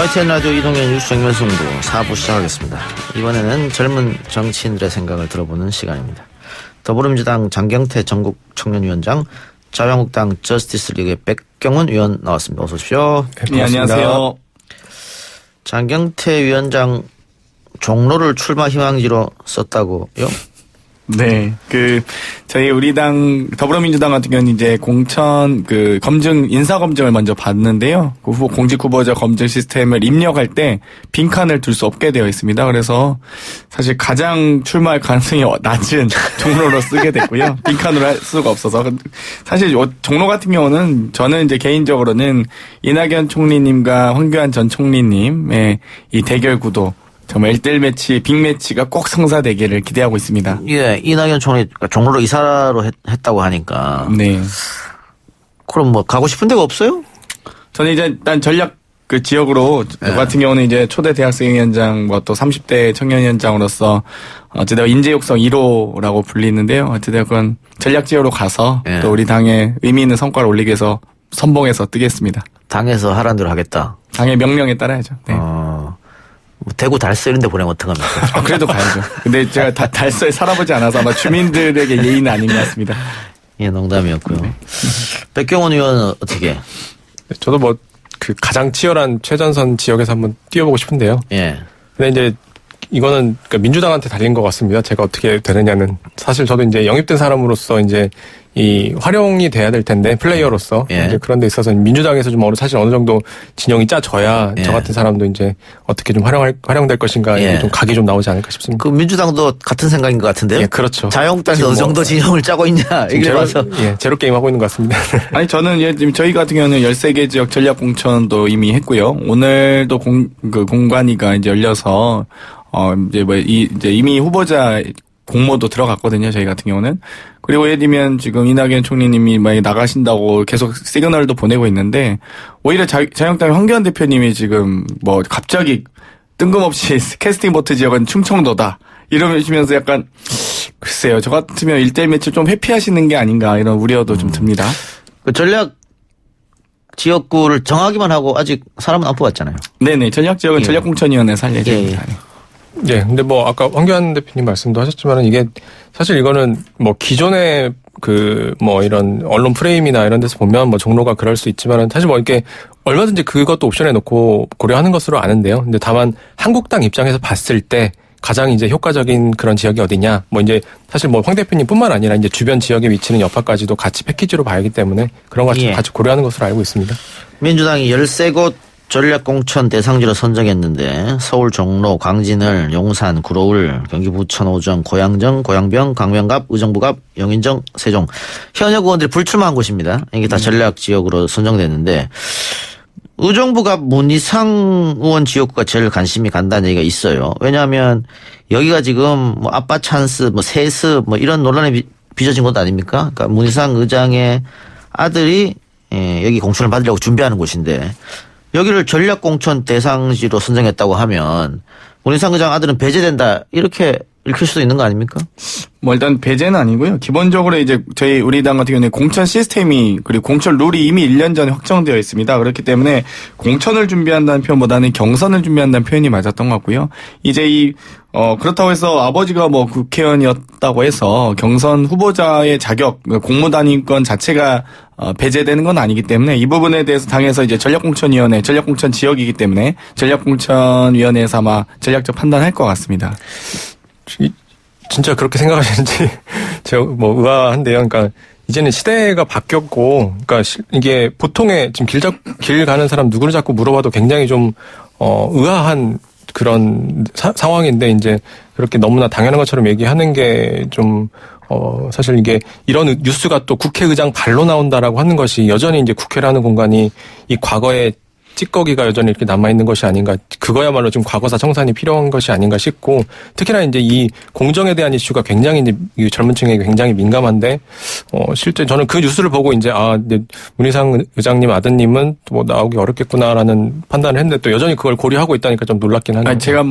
YTN 라디오 이동현 뉴스 정면승부 4부 시작하겠습니다. 이번에는 젊은 정치인들의 생각을 들어보는 시간입니다. 더불어민주당 장경태 전국 청년위원장, 자유한국당 저스티스 리그의 백경훈 의원 나왔습니다. 어서 오십시오. 네, 안녕하세요. 장경태 위원장 종로를 출마 희망지로 썼다고요? 네, 저희 우리 당, 더불어민주당 같은 경우는 이제 공천, 인사 검증을 먼저 받는데요. 그 공직 후보자 검증 시스템을 입력할 때 빈칸을 둘 수 없게 되어 있습니다. 그래서 사실 가장 출마할 가능성이 낮은 종로로 쓰게 됐고요. 빈칸으로 할 수가 없어서. 사실 종로 같은 경우는 저는 이제 개인적으로는 이낙연 총리님과 황교안 전 총리님의 이 대결 구도, 정말 1대1 매치, 빅매치가 꼭 성사되기를 기대하고 있습니다. 예, 이낙연 총리가 종로로 이사로 했다고 하니까. 네. 그럼 뭐 가고 싶은 데가 없어요? 저는 이제 일단 전략 지역으로 네. 같은 경우는 이제 초대 대학생 위원장, 또 30대 청년 위원장으로서 어쨌든 인재 육성 1호라고 불리는데요. 어쨌든 전략 지역으로 가서 네. 또 우리 당에 의미 있는 성과를 올리기 위해서 선봉해서 뜨겠습니다. 당에서 하라는 대로 하겠다. 당의 명령에 따라야죠. 네. 뭐 대구 달서 이런 데 보내면 어떡합니까? 그래도 가야죠. 근데 제가 달서에 살아보지 않아서 아마 주민들에게 예의는 아닌 것 같습니다. 예, 농담이었고요. 네. 백경훈 의원은 어떻게? 저도 가장 치열한 최전선 지역에서 한번 뛰어보고 싶은데요. 예. 근데 이제 이거는 민주당한테 달린 것 같습니다. 제가 어떻게 되느냐는. 사실 저도 이제 영입된 사람으로서 이제 이 활용이 돼야 될 텐데, 플레이어로서. 예. 이제 그런 데 있어서 민주당에서 좀 사실 어느 정도 진영이 짜져야 예. 저 같은 사람도 이제 어떻게 좀 활용될 것인가, 예. 좀 각이 좀 나오지 않을까 싶습니다. 그 민주당도 같은 생각인 것 같은데요? 예, 그렇죠. 자유한국당에서 어느 정도 진영을 짜고 있냐, 이게 봐서. 제로 게임 하고 있는 것 같습니다. 아니, 저는 지금 저희 같은 경우는 13개 지역 전략 공천도 이미 했고요. 오늘도 공관위가 이제 열려서, 이제 이미 후보자 공모도 들어갔거든요, 저희 같은 경우는. 그리고 예를 들면 지금 이낙연 총리님이 만약에 나가신다고 계속 시그널도 보내고 있는데, 오히려 자유한국당 황교안 대표님이 지금 갑자기 뜬금없이 캐스팅 보트 지역은 충청도다. 이러시면서 약간, 글쎄요, 저 같으면 1대1 매치 좀 회피하시는 게 아닌가 이런 우려도 좀 듭니다. 그 전략 지역구를 정하기만 하고 아직 사람은 안 뽑았잖아요. 네네, 전략 지역은 예. 전략공천위원회 살 예정입니다. 예, 근데 아까 황교안 대표님 말씀도 하셨지만은 이게 사실 이거는 기존의 이런 언론 프레임이나 이런 데서 보면 종로가 그럴 수 있지만은 사실 이렇게 얼마든지 그것도 옵션에 놓고 고려하는 것으로 아는데요. 근데 다만 한국당 입장에서 봤을 때 가장 이제 효과적인 그런 지역이 어디냐. 이제 사실 황 대표님뿐만 아니라 이제 주변 지역에 위치는 여파까지도 같이 패키지로 봐야 하기 때문에 그런 것 같이 고려하는 것으로 알고 있습니다. 민주당이 13곳 전략공천 대상지로 선정했는데 서울 종로, 광진을, 용산, 구로울, 경기 부천, 오정, 고양정, 고양병, 광명갑, 의정부갑, 영인정, 세종. 현역 의원들이 불출마한 곳입니다. 이게 다 전략 지역으로 선정됐는데 의정부갑 문희상 의원 지역구가 제일 관심이 간다는 얘기가 있어요. 왜냐하면 여기가 지금 아빠 찬스, 세스 이런 논란에 빚어진 곳 아닙니까? 그러니까 문희상 의장의 아들이 여기 공천을 받으려고 준비하는 곳인데 여기를 전략공천 대상지로 선정했다고 하면 문희상 의장 아들은 배제된다 이렇게 읽힐 수도 있는 거 아닙니까? 일단 배제는 아니고요. 기본적으로 이제 우리 당 같은 경우는 공천 시스템이 그리고 공천 룰이 이미 1년 전에 확정되어 있습니다. 그렇기 때문에 공천을 준비한다는 표현보다는 경선을 준비한다는 표현이 맞았던 것 같고요. 이제 그렇다고 해서 아버지가 국회의원이었다고 해서 경선 후보자의 자격, 공무단위권 자체가 배제되는 건 아니기 때문에 이 부분에 대해서 당에서 이제 전략공천위원회, 전략공천 지역이기 때문에 전략공천위원회에서 아마 전략적 판단할 것 같습니다. 진짜 그렇게 생각하시는지 제가 의아한데요. 그러니까 이제는 시대가 바뀌었고, 그러니까 이게 보통의 지금 길 가는 사람 누구를 자꾸 물어봐도 굉장히 좀 의아한 그런 상황인데 이제 그렇게 너무나 당연한 것처럼 얘기하는 게 좀 사실 이게 이런 뉴스가 또 국회의장 발로 나온다라고 하는 것이 여전히 이제 국회라는 공간이 이 과거에 찌꺼기가 여전히 이렇게 남아있는 것이 아닌가. 그거야말로 좀 과거사 청산이 필요한 것이 아닌가 싶고, 특히나 이제 이 공정에 대한 이슈가 굉장히 이제 젊은 층에게 굉장히 민감한데, 실제 저는 그 뉴스를 보고 이제, 문희상 의장님 아드님은 나오기 어렵겠구나라는 판단을 했는데 또 여전히 그걸 고려하고 있다니까 좀 놀랍긴 하네요. 제가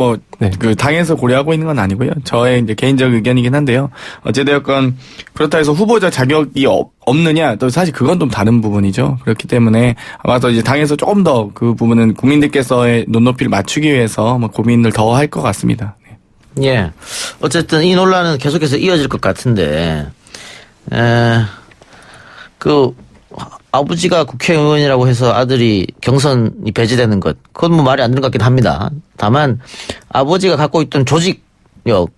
당에서 고려하고 있는 건 아니고요. 저의 이제 개인적 의견이긴 한데요. 어찌되었건 그렇다 해서 후보자 자격이 없느냐, 또 사실 그건 좀 다른 부분이죠. 그렇기 때문에 아마 더 이제 당에서 조금 더 그 부분은 국민들께서의 눈높이를 맞추기 위해서 뭐 고민을 더 할 것 같습니다. 네. 예. 어쨌든 이 논란은 계속해서 이어질 것 같은데, 아버지가 국회의원이라고 해서 아들이 경선이 배제되는 것, 그건 뭐 말이 안 되는 것 같긴 합니다. 다만, 아버지가 갖고 있던 조직력,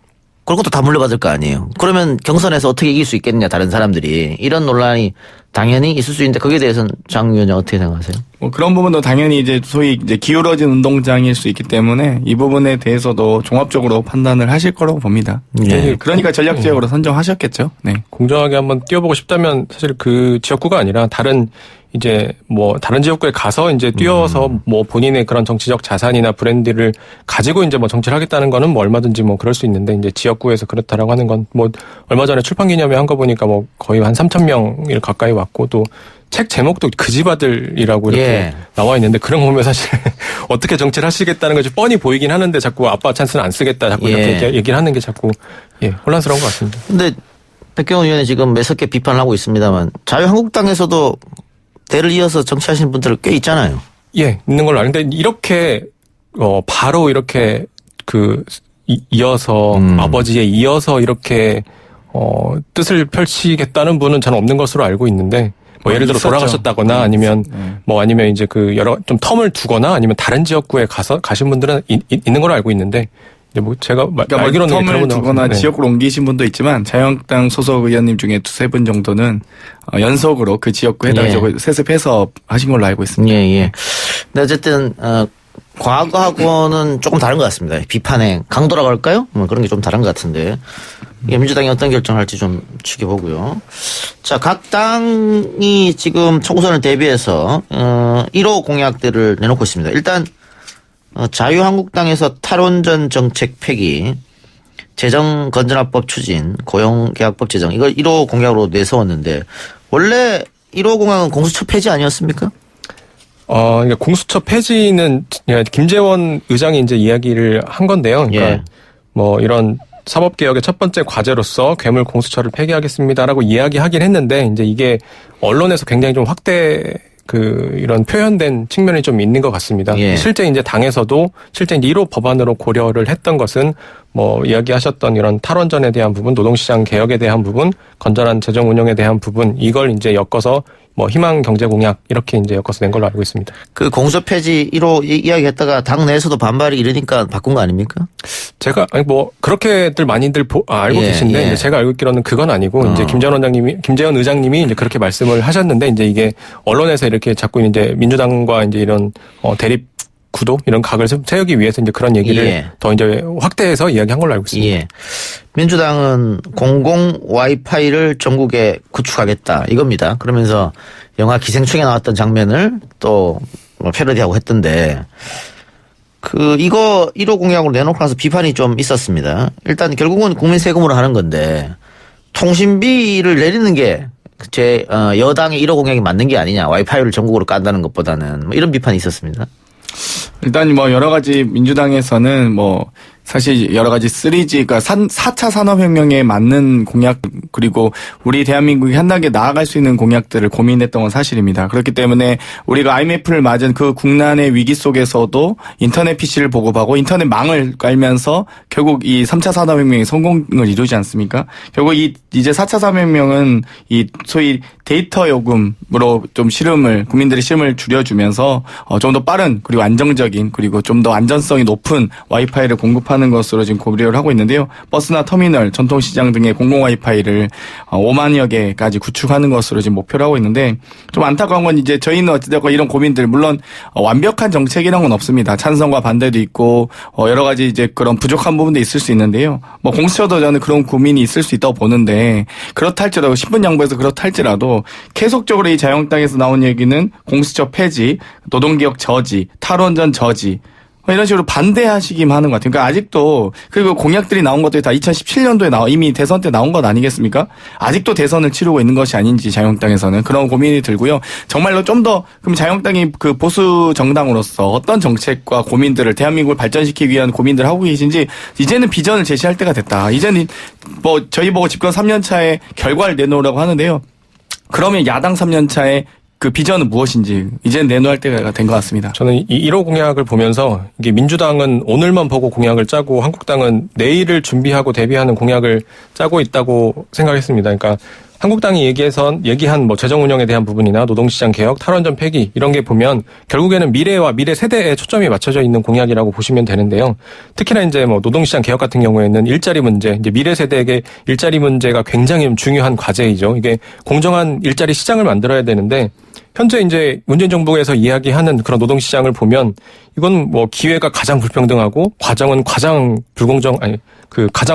그런 것도 다 물려받을 거 아니에요. 그러면 경선에서 어떻게 이길 수 있겠느냐, 다른 사람들이. 이런 논란이 당연히 있을 수 있는데, 거기에 대해서는 장 위원장 어떻게 생각하세요? 뭐 그런 부분도 당연히 이제 소위 이제 기울어진 운동장일 수 있기 때문에 이 부분에 대해서도 종합적으로 판단을 하실 거라고 봅니다. 예. 그러니까 전략 지역으로 선정하셨겠죠. 네. 공정하게 한번 뛰어보고 싶다면 사실 그 지역구가 아니라 다른 이제 뭐 다른 지역구에 가서 이제 뛰어서 뭐 본인의 그런 정치적 자산이나 브랜드를 가지고 이제 뭐 정치를 하겠다는 거는 뭐 얼마든지 뭐 그럴 수 있는데 이제 지역구에서 그렇다라고 하는 건 뭐 얼마 전에 출판 기념회 한 거 보니까 뭐 거의 한 3,000명 가까이 왔고 또 책 제목도 그지바들이라고 이렇게 예. 나와 있는데 그런 거 보면 사실 어떻게 정치를 하시겠다는 것이 뻔히 보이긴 하는데 자꾸 아빠 찬스는 안 쓰겠다 자꾸 예. 이렇게 얘기를 하는 게 자꾸 혼란스러운 것 같습니다. 근데 백경원 의원이 지금 매섭게 비판을 하고 있습니다만, 자유한국당에서도 대를 이어서 정치하시는 분들 꽤 있잖아요. 예, 있는 걸로 아는데 이렇게 바로 이렇게 이어서 아버지에 이어서 이렇게 뜻을 펼치겠다는 분은 저는 없는 것으로 알고 있는데 뭐 예를 들어 있었죠. 돌아가셨다거나 아니면 뭐 아니면 이제 그 여러 좀 텀을 두거나 아니면 다른 지역구에 가신 분들은 있는 걸로 알고 있는데 이제 뭐 제가 그러니까 알기로는 텀을 그런 두거나 네. 지역으로 옮기신 분도 있지만 자유한국당 소속 의원님 중에 두세 분 정도는 연속으로 그 지역구 해당지역을 세습해서 하신 걸로 알고 있습니다. 예. 근데 어쨌든, 과거하고는 조금 다른 것 같습니다. 비판의 강도라고 할까요? 뭐 그런 게 좀 다른 것 같은데. 이게 민주당이 어떤 결정을 할지 좀 지켜보고요. 자, 각 당이 지금 총선을 대비해서, 1호 공약들을 내놓고 있습니다. 일단, 자유한국당에서 탈원전 정책 폐기, 재정건전화법 추진, 고용계약법 제정, 이걸 1호 공약으로 내세웠는데, 원래 1호 공약은 공수처 폐지 아니었습니까? 그러니까 공수처 폐지는 김재원 의장이 이제 이야기를 한 건데요. 그러니까 예. 뭐 이런 사법개혁의 첫 번째 과제로서 괴물 공수처를 폐기하겠습니다라고 이야기하긴 했는데 이제 이게 언론에서 굉장히 좀 이런 표현된 측면이 좀 있는 것 같습니다. 예. 실제 이제 당에서도 실제 이제 1호 법안으로 고려를 했던 것은 뭐 이야기하셨던 이런 탈원전에 대한 부분, 노동시장 개혁에 대한 부분, 건전한 재정 운영에 대한 부분 이걸 이제 엮어서 뭐 희망 경제 공약 이렇게 이제 엮어서 낸 걸로 알고 있습니다. 그 공수처 폐지 1호 이야기했다가 당 내에서도 반발이 이러니까 바꾼 거 아닙니까? 제가 뭐 그렇게들 많이들 알고 예, 계신데 예. 이제 제가 알고 있기로는 그건 아니고 이제 김재원 의장님이 이제 그렇게 말씀을 하셨는데 이제 이게 언론에서 이렇게 자꾸 이제 민주당과 이제 이런 대립 구도 이런 각을 세우기 위해서 이제 그런 얘기를 예. 더 이제 확대해서 이야기한 걸로 알고 있습니다. 예. 민주당은 공공 와이파이를 전국에 구축하겠다 이겁니다. 그러면서 영화 기생충에 나왔던 장면을 또 패러디하고 했던데 이거 1호 공약으로 내놓고 나서 비판이 좀 있었습니다. 일단 결국은 국민 세금으로 하는 건데 통신비를 내리는 게 여당의 1호 공약이 맞는 게 아니냐. 와이파이를 전국으로 깐다는 것보다는 뭐 이런 비판이 있었습니다. 일단 뭐 여러 가지 민주당에서는 뭐 사실 여러 가지 3G, 그러니까 4차 산업혁명에 맞는 공약 그리고 우리 대한민국이 한 단계 나아갈 수 있는 공약들을 고민했던 건 사실입니다. 그렇기 때문에 우리가 IMF를 맞은 그 국난의 위기 속에서도 인터넷 PC를 보급하고 인터넷 망을 깔면서 결국 이 3차 산업혁명의 성공을 이루지 않습니까? 결국 이제 4차 산업혁명은 이 소위 데이터 요금으로 좀 국민들의 시름을 줄여주면서 좀 더 빠른 그리고 안정적인 그리고 좀 더 안전성이 높은 와이파이를 공급하는 것으로 지금 고려를 하고 있는데요. 버스나 터미널, 전통시장 등의 공공 와이파이를 5만여 개까지 구축하는 것으로 지금 목표를 하고 있는데 좀 안타까운 건 이제 저희는 어찌됐건 이런 고민들 물론 완벽한 정책이란 건 없습니다. 찬성과 반대도 있고 여러 가지 이제 그런 부족한 부분도 있을 수 있는데요. 뭐 공수처도 저는 그런 고민이 있을 수 있다고 보는데 그렇다 할지라도 신분 양보해서 그렇다 할지라도 계속적으로 이 자유한국당에서 나온 얘기는 공수처 폐지, 노동개혁 저지, 탈원전 저지 이런 식으로 반대하시기만 하는 것 같아요. 그러니까 아직도 그리고 공약들이 나온 것들이 다 2017년도에 이미 대선 때 나온 것 아니겠습니까? 아직도 대선을 치르고 있는 것이 아닌지 자유한국당에서는 그런 고민이 들고요. 정말로 좀 더 그럼 자유한국당이 그 보수 정당으로서 어떤 정책과 고민들을 대한민국을 발전시키기 위한 고민들을 하고 계신지 이제는 비전을 제시할 때가 됐다. 이제는 뭐 저희 보고 집권 3년 차에 결과를 내놓으라고 하는데요. 그러면 야당 3년차의 그 비전은 무엇인지 이제 내놓을 때가 된 것 같습니다. 저는 이 1호 공약을 보면서 이게 민주당은 오늘만 보고 공약을 짜고 한국당은 내일을 준비하고 대비하는 공약을 짜고 있다고 생각했습니다. 그러니까 한국당이 얘기한 뭐 재정 운영에 대한 부분이나 노동시장 개혁, 탈원전 폐기 이런 게 보면 결국에는 미래와 미래 세대에 초점이 맞춰져 있는 공약이라고 보시면 되는데요. 특히나 이제 뭐 노동시장 개혁 같은 경우에는 일자리 문제, 이제 미래 세대에게 일자리 문제가 굉장히 중요한 과제이죠. 이게 공정한 일자리 시장을 만들어야 되는데 현재 이제 문재인 정부에서 이야기하는 그런 노동시장을 보면 이건 뭐 기회가 가장 불평등하고 과정은 가장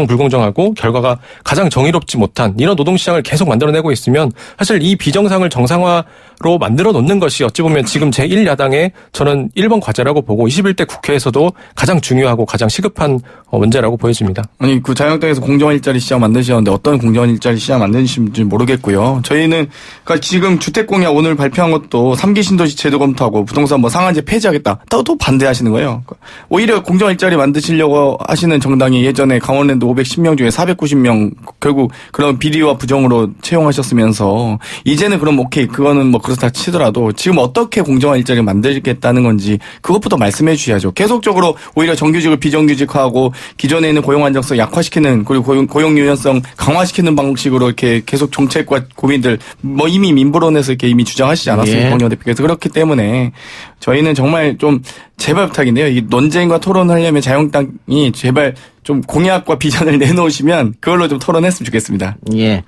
불공정하고 결과가 가장 정의롭지 못한 이런 노동시장을 계속 만들어내고 있으면 사실 이 비정상을 정상화로 만들어 놓는 것이 어찌 보면 지금 제1야당의 저는 1번 과제라고 보고 21대 국회에서도 가장 중요하고 가장 시급한 문제라고 보여집니다. 아니 그 자유한국당에서 공정한 일자리 시장 만드시는데 어떤 공정한 일자리 시장 만드시는지 모르겠고요. 저희는 그러니까 지금 주택공약 오늘 발표한 것도 3기 신도시 제도 검토하고 부동산 뭐 상한제 폐지하겠다. 또 반대하시는 거예요. 오히려 공정한 일자리 만드시려고 하시는 정당이 예전에 강원랜드 510명 중에 490명 결국 그런 비리와 부정으로 채용하셨으면서 이제는 그럼 오케이 그거는 뭐 그렇다 치더라도 지금 어떻게 공정한 일자리를 만들겠다는 건지 그것부터 말씀해 주셔야죠. 계속적으로 오히려 정규직을 비정규직화하고 기존에 있는 고용 안정성 약화시키는 그리고 고용 유연성 강화시키는 방식으로 이렇게 계속 정책과 고민들 뭐 이미 민부론에서 이렇게 이미 주장하시지 않았습니까? 홍영표 대표께서. 그렇기 때문에 저희는 정말 좀 제발 부탁인데요. 이 논쟁과 토론을 하려면 자유한국당이 제발 좀 공약과 비전을 내놓으시면 그걸로 좀 토론했으면 좋겠습니다. 예.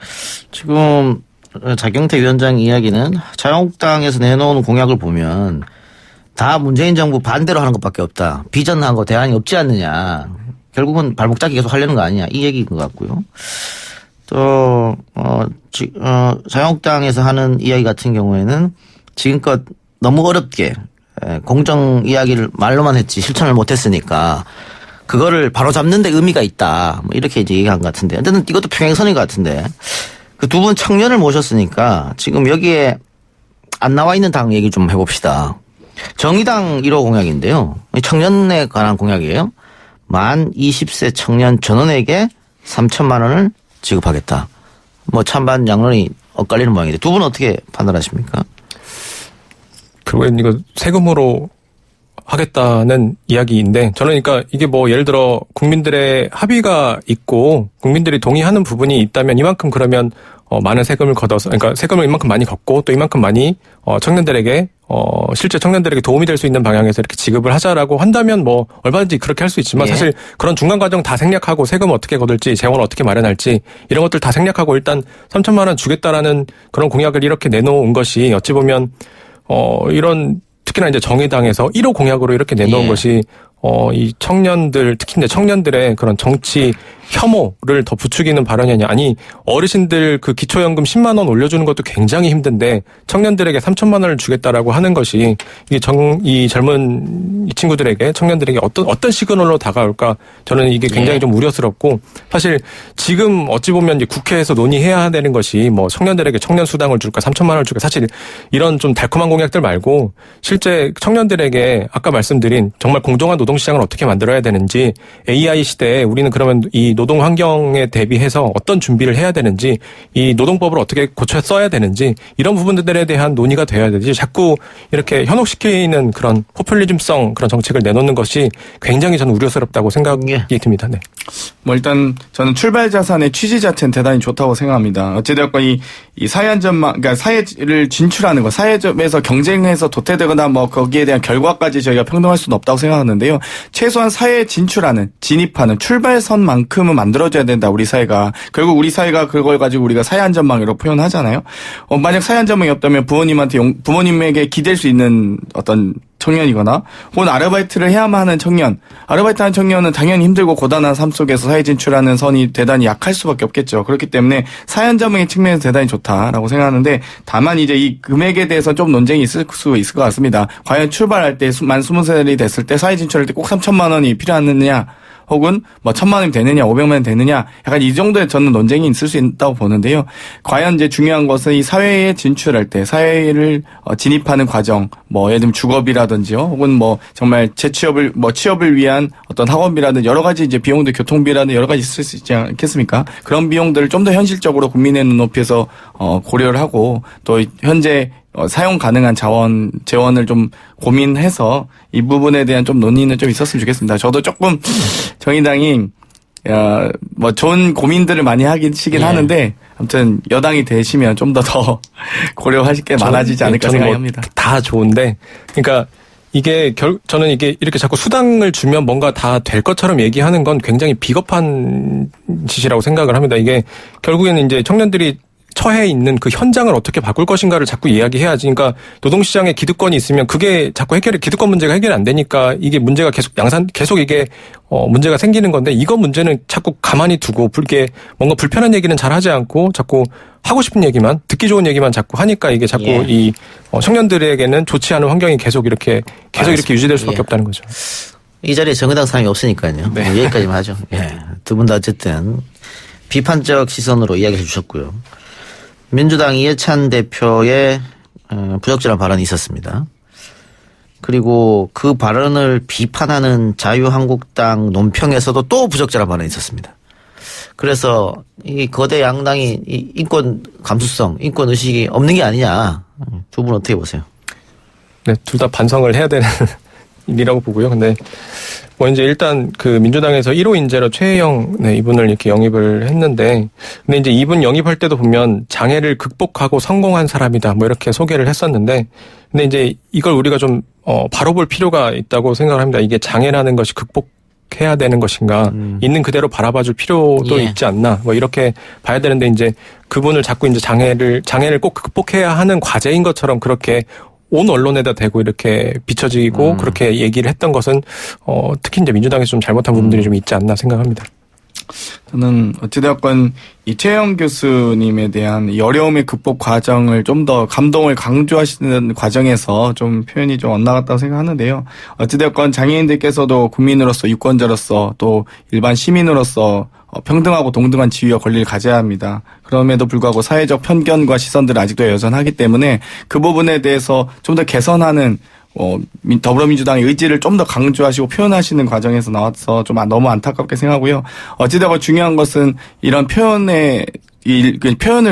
지금 자경태 위원장 이야기는 자유한국당에서 내놓은 공약을 보면 다 문재인 정부 반대로 하는 것밖에 없다. 비전한 거 대안이 없지 않느냐. 결국은 발목 잡기 계속 하려는 거 아니냐. 이 얘기인 것 같고요. 또 자유한국당에서 하는 이야기 같은 경우에는 지금껏 너무 어렵게 공정 이야기를 말로만 했지 실천을 못했으니까 그거를 바로 잡는 데 의미가 있다. 뭐 이렇게 이제 얘기한 것 같은데. 어쨌든 이것도 평행선인 것 같은데. 그 두 분 청년을 모셨으니까 지금 여기에 안 나와 있는 당 얘기 좀 해봅시다. 정의당 1호 공약인데요. 청년에 관한 공약이에요. 만 20세 청년 전원에게 3천만 원을 지급하겠다. 뭐 찬반 양론이 엇갈리는 모양인데 두 분은 어떻게 판단하십니까? 결국엔 이거 세금으로 하겠다는 이야기인데 저는 그러니까 이게 뭐 예를 들어 국민들의 합의가 있고 국민들이 동의하는 부분이 있다면 이만큼 그러면 많은 세금을 걷어서 그러니까 세금을 이만큼 많이 걷고 또 이만큼 많이 청년들에게 실제 청년들에게 도움이 될 수 있는 방향에서 이렇게 지급을 하자라고 한다면 뭐 얼마든지 그렇게 할 수 있지만 사실 그런 중간 과정 다 생략하고 세금 어떻게 거둘지 재원 어떻게 마련할지 이런 것들 다 생략하고 일단 3천만 원 주겠다라는 그런 공약을 이렇게 내놓은 것이 어찌 보면 이런 특히나 이제 정의당에서 1호 공약으로 이렇게 내놓은 것이 이 청년들 특히 이제 청년들의 그런 정치 혐오를 더 부추기는 발언이 아니냐. 아니 어르신들 그 기초연금 10만 원 올려주는 것도 굉장히 힘든데 청년들에게 3천만 원을 주겠다라고 하는 것이 이 젊은 이 친구들에게 청년들에게 어떤 시그널로 다가올까 저는 이게 굉장히 좀 우려스럽고 사실 지금 어찌 보면 이제 국회에서 논의해야 되는 것이 뭐 청년들에게 청년 수당을 줄까 3천만 원을 줄까 사실 이런 좀 달콤한 공약들 말고 실제 청년들에게 아까 말씀드린 정말 공정한 노동시장을 어떻게 만들어야 되는지 AI 시대에 우리는 그러면 이 노동 환경에 대비해서 어떤 준비를 해야 되는지 이 노동법을 어떻게 고쳐 써야 되는지 이런 부분들에 대한 논의가 돼야 되지 자꾸 이렇게 현혹시키는 그런 포퓰리즘성 그런 정책을 내놓는 것이 굉장히 저는 우려스럽다고 생각이 듭니다. 네. 뭐 일단 저는 출발 자산의 취지 자체는 대단히 좋다고 생각합니다. 어찌되었건 이 사회 안전망 그러니까 사회를 진출하는 거 사회점에서 경쟁해서 도태되거나 뭐 거기에 대한 결과까지 저희가 평등할 수는 없다고 생각하는데요. 최소한 사회에 진입하는 출발선만큼은 만들어줘야 된다. 우리 사회가. 결국 우리 사회가 그걸 가지고 우리가 사회 안전망이라고 표현하잖아요. 만약 사회 안전망이 없다면 부모님에게 기댈 수 있는 어떤 청년이거나 혹은 아르바이트를 해야만 하는 청년. 아르바이트하는 청년은 당연히 힘들고 고단한 삶 속에서 사회 진출하는 선이 대단히 약할 수밖에 없겠죠. 그렇기 때문에 사회 안전망의 측면에서 대단히 좋다라고 생각하는데 다만 이제 이 금액에 대해서 좀 논쟁이 있을 수 있을 것 같습니다. 과연 출발할 때 만 20살이 됐을 때 사회 진출할 때 꼭 3천만 원이 필요하느냐 혹은 뭐 1,000만 원이 되느냐, 500만 원이 되느냐, 약간 이 정도의 저는 논쟁이 있을 수 있다고 보는데요. 과연 이제 중요한 것은 이 사회에 진출할 때, 사회를 진입하는 과정, 뭐 예를 들면 주거비라든지요, 혹은 뭐 정말 재취업을, 뭐 취업을 위한 어떤 학원비라든지 여러 가지 이제 비용들, 교통비라든지 여러 가지 있을 수 있지 않겠습니까? 그런 비용들을 좀 더 현실적으로 국민의 눈높이에서 고려를 하고 또 현재 사용 가능한 재원을 좀 고민해서 이 부분에 대한 좀 논의는 좀 있었으면 좋겠습니다. 저도 조금 정의당이 뭐 좋은 고민들을 많이 하시긴 하는데 아무튼 여당이 되시면 좀 더 고려하실 게 많아지지 않을까 생각합니다. 다 좋은데 그러니까 이게 저는 이게 이렇게 자꾸 수당을 주면 뭔가 다 될 것처럼 얘기하는 건 굉장히 비겁한 짓이라고 생각을 합니다. 이게 결국에는 이제 청년들이 처해 있는 그 현장을 어떻게 바꿀 것인가를 자꾸 이야기해야지. 그러니까 노동시장에 기득권이 있으면 그게 자꾸 기득권 문제가 해결이 안 되니까 이게 문제가 계속 이게 문제가 생기는 건데 이거 문제는 자꾸 가만히 두고 이게 불편한 얘기는 잘 하지 않고 자꾸 하고 싶은 얘기만 듣기 좋은 얘기만 자꾸 하니까 이게 자꾸 이 청년들에게는 좋지 않은 환경이 계속 이렇게 유지될 수밖에 없다는 거죠. 이 자리에 정의당 사람이 없으니까요. 네. 여기까지만 하죠. 예. 두 분 다 어쨌든 비판적 시선으로 이야기해 주셨고요. 민주당 이해찬 대표의 부적절한 발언이 있었습니다. 그리고 그 발언을 비판하는 자유한국당 논평에서도 또 부적절한 발언이 있었습니다. 그래서 이 거대 양당이 이 인권 감수성, 인권 의식이 없는 게 아니냐. 두 분 어떻게 보세요? 네, 둘 다 반성을 해야 되는 일이라고 보고요. 근데 뭐 이제 일단 그 민주당에서 1호 인재로 최혜영 이분을 이렇게 영입을 했는데 근데 이제 이분 영입할 때도 보면 장애를 극복하고 성공한 사람이다 뭐 이렇게 소개를 했었는데 근데 이제 이걸 우리가 좀 바로 볼 필요가 있다고 생각을 합니다. 이게 장애라는 것이 극복해야 되는 것인가 있는 그대로 바라봐줄 필요도 있지 않나 뭐 이렇게 봐야 되는데 이제 그분을 자꾸 이제 장애를 꼭 극복해야 하는 과제인 것처럼 그렇게 온 언론에다 대고 이렇게 비춰지고 그렇게 얘기를 했던 것은 특히 이제 민주당에서 좀 잘못한 부분들이 좀 있지 않나 생각합니다. 저는 어찌되었건 이 최영 교수님에 대한 이 어려움의 극복 과정을 좀 더 감동을 강조하시는 과정에서 좀 표현이 좀 엇나갔다고 생각하는데요. 어찌되었건 장애인들께서도 국민으로서 유권자로서 또 일반 시민으로서 평등하고 동등한 지위와 권리를 가져야 합니다. 그럼에도 불구하고 사회적 편견과 시선들은 아직도 여전하기 때문에 그 부분에 대해서 좀 더 개선하는 더불어민주당의 의지를 좀 더 강조하시고 표현하시는 과정에서 나와서 좀 너무 안타깝게 생각하고요. 어찌되건 중요한 것은 이런 표현을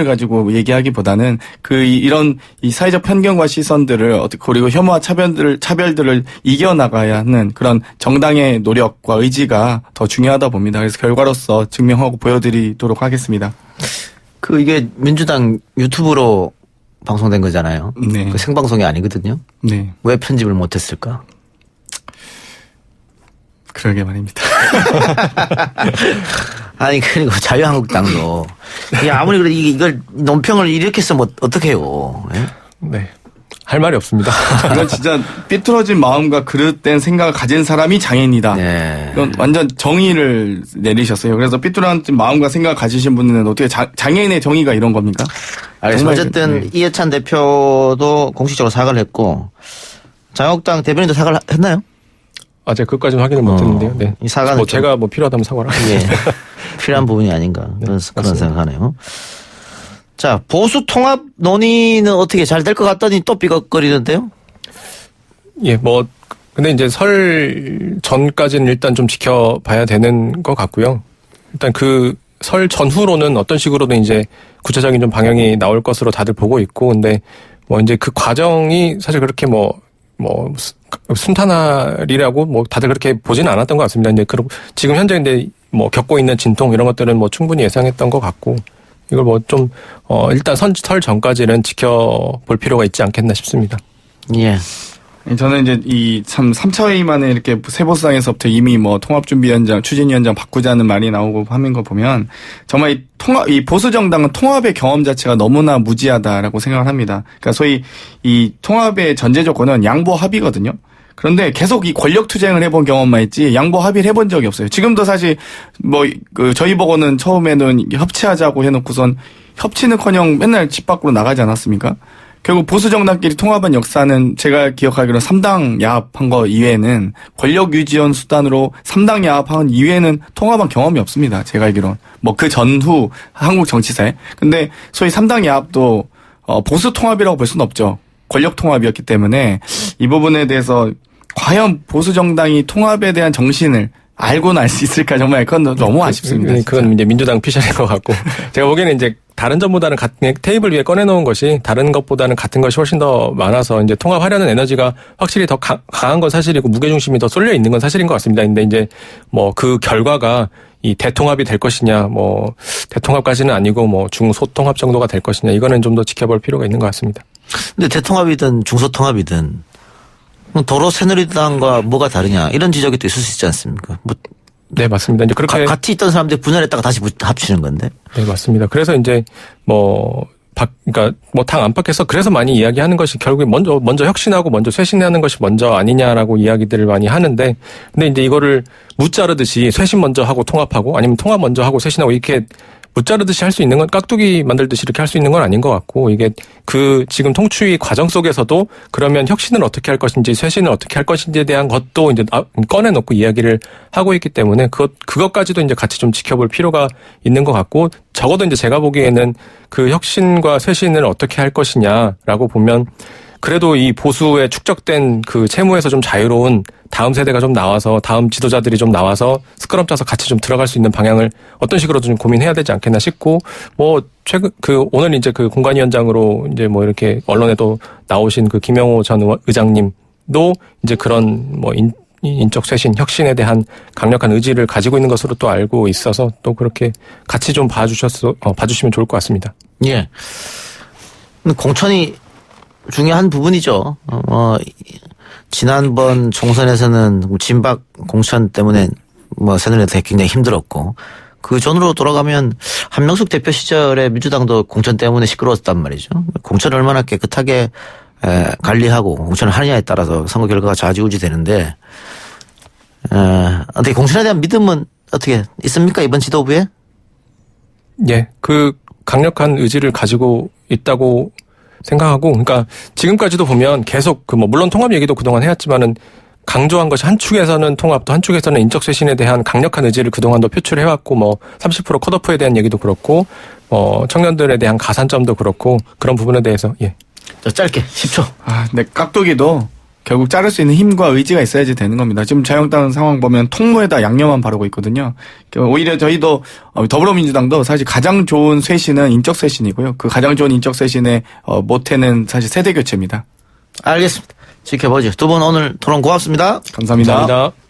가지고 얘기하기보다는 이런 사회적 편견과 시선들을 그리고 혐오와 차별들을 이겨나가야 하는 그런 정당의 노력과 의지가 더 중요하다 봅니다. 그래서 결과로서 증명하고 보여드리도록 하겠습니다. 이게 민주당 유튜브로 방송된 거잖아요. 네. 그 생방송이 아니거든요. 네. 왜 편집을 못했을까? 그러게 말입니다. 아니 그리고 자유한국당도 아무리 그래도 이걸 논평을 이렇게 쓰면 어떡해요. 예? 네. 할 말이 없습니다. 이건 진짜 삐뚤어진 마음과 그릇된 생각을 가진 사람이 장애인이다. 네. 이건 완전 정의를 내리셨어요. 그래서 삐뚤어진 마음과 생각을 가지신 분은 어떻게 장애인의 정의가 이런 겁니까? 알겠습니다. 어쨌든 이해찬 대표도 공식적으로 사과를 했고 자유한국당 대변인도 사과를 했나요? 제가 그것까지는 확인을 못했는데요. 네. 이 사과는 뭐 제가 필요하다면 사과를 예, 필요한 부분이 아닌가 그런 생각하네요. 자, 보수 통합 논의는 어떻게 잘 될 것 같더니 또 삐걱거리는데요? 예, 근데 이제 설 전까지는 일단 좀 지켜봐야 되는 것 같고요. 일단 설 전후로는 어떤 식으로든 이제 구체적인 좀 방향이 나올 것으로 다들 보고 있고, 근데 이제 그 과정이 사실 그렇게 순탄하리라고 다들 그렇게 보지는 않았던 것 같습니다. 이제 지금 현재 근데 겪고 있는 진통 이런 것들은 충분히 예상했던 것 같고, 이걸 일단 설 전까지는 지켜볼 필요가 있지 않겠나 싶습니다. 예. 저는 이제 3차 회의 만에 이렇게 세보수당에서부터 이미 통합준비위원장, 추진위원장 바꾸자는 말이 나오고 하는 거 보면 정말 이 보수정당은 통합의 경험 자체가 너무나 무지하다라고 생각을 합니다. 그러니까 소위 이 통합의 전제 조건은 양보 합의거든요. 그런데 계속 이 권력 투쟁을 해본 경험만 있지 양보 합의를 해본 적이 없어요. 지금도 사실 저희 보고는 처음에는 협치하자고 해놓고선 협치는커녕 맨날 집 밖으로 나가지 않았습니까? 결국 보수 정당끼리 통합한 역사는 제가 기억하기로 3당 야합한 거 이외에는 권력 유지원 수단으로 3당 야합한 이외에는 통합한 경험이 없습니다. 제가 알기로는. 뭐 그 전후 한국 정치사에. 근데 소위 3당 야합도 보수 통합이라고 볼 수는 없죠. 권력 통합이었기 때문에 이 부분에 대해서 과연 보수 정당이 통합에 대한 정신을 알고는 알 수 있을까 정말 그건 너무 아쉽습니다. 그건 이제 민주당 피셜인 것 같고 제가 보기에는 이제 다른 점보다는 테이블 위에 꺼내놓은 것이 다른 것보다는 같은 것이 훨씬 더 많아서 이제 통합하려는 에너지가 확실히 더 강한 건 사실이고 무게중심이 더 쏠려 있는 건 사실인 것 같습니다. 근데 이제 뭐 그 결과가 이 대통합이 될 것이냐, 뭐 대통합까지는 아니고 뭐 중소통합 정도가 될 것이냐 이거는 좀 더 지켜볼 필요가 있는 것 같습니다. 근데 대통합이든 중소통합이든 도로 새누리당과 뭐가 다르냐 이런 지적이 또 있을 수 있지 않습니까? 뭐 네, 맞습니다. 이제 그렇게 같이 있던 사람들이 분열했다가 다시 합치는 건데. 네, 맞습니다. 그래서 이제 그러니까 뭐 당 안팎에서 그래서 많이 이야기하는 것이 결국에 먼저 혁신하고 먼저 쇄신하는 것이 먼저 아니냐라고 이야기들을 많이 하는데, 근데 이제 이거를 무자르듯이 쇄신 먼저 하고 통합하고 아니면 통합 먼저 하고 쇄신하고 이렇게 무자르듯이 할 수 있는 건 깍두기 만들듯이 이렇게 할 수 있는 건 아닌 것 같고, 이게 그 지금 통추위 과정 속에서도 그러면 혁신을 어떻게 할 것인지 쇄신을 어떻게 할 것인지에 대한 것도 이제 꺼내놓고 이야기를 하고 있기 때문에 그것까지도 이제 같이 좀 지켜볼 필요가 있는 것 같고, 적어도 이제 제가 보기에는 그 혁신과 쇄신을 어떻게 할 것이냐라고 보면 그래도 이 보수에 축적된 그 채무에서 좀 자유로운 다음 세대가 좀 나와서 다음 지도자들이 좀 나와서 스크럼 짜서 같이 좀 들어갈 수 있는 방향을 어떤 식으로든 좀 고민해야 되지 않겠나 싶고, 뭐 오늘 이제 그 공관위원장으로 이제 뭐 이렇게 언론에도 나오신 그 김영호 전 의장님도 이제 그런 뭐 인적 쇄신, 혁신에 대한 강력한 의지를 가지고 있는 것으로 또 알고 있어서 또 그렇게 같이 좀 봐주시면 좋을 것 같습니다. 예. 공천이 중요한 부분이죠. 지난번 총선에서는 진박 공천 때문에 새누리당 굉장히 힘들었고, 그 전으로 돌아가면 한명숙 대표 시절에 민주당도 공천 때문에 시끄러웠단 말이죠. 공천을 얼마나 깨끗하게 관리하고 공천을 하느냐에 따라서 선거 결과가 좌지우지 되는데, 어떻게 공천에 대한 믿음은 어떻게 있습니까? 이번 지도부에? 예, 그 강력한 의지를 가지고 있다고 생각하고, 그러니까 지금까지도 보면 계속 물론 통합 얘기도 그동안 해왔지만은 강조한 것이 한축에서는 통합도 한축에서는 인적 쇄신에 대한 강력한 의지를 그동안도 표출해왔고, 30% 컷오프에 대한 얘기도 그렇고, 청년들에 대한 가산점도 그렇고, 그런 부분에 대해서, 예. 짧게 10초. 네, 깍두기도 결국 자를 수 있는 힘과 의지가 있어야지 되는 겁니다. 지금 자유한국당 상황 보면 통로에다 양념만 바르고 있거든요. 오히려 저희도 더불어민주당도 사실 가장 좋은 쇄신은 인적 쇄신이고요. 그 가장 좋은 인적 쇄신의 모태는 사실 세대 교체입니다. 알겠습니다. 지켜보죠. 두 분 오늘 토론 고맙습니다. 감사합니다. 감사합니다.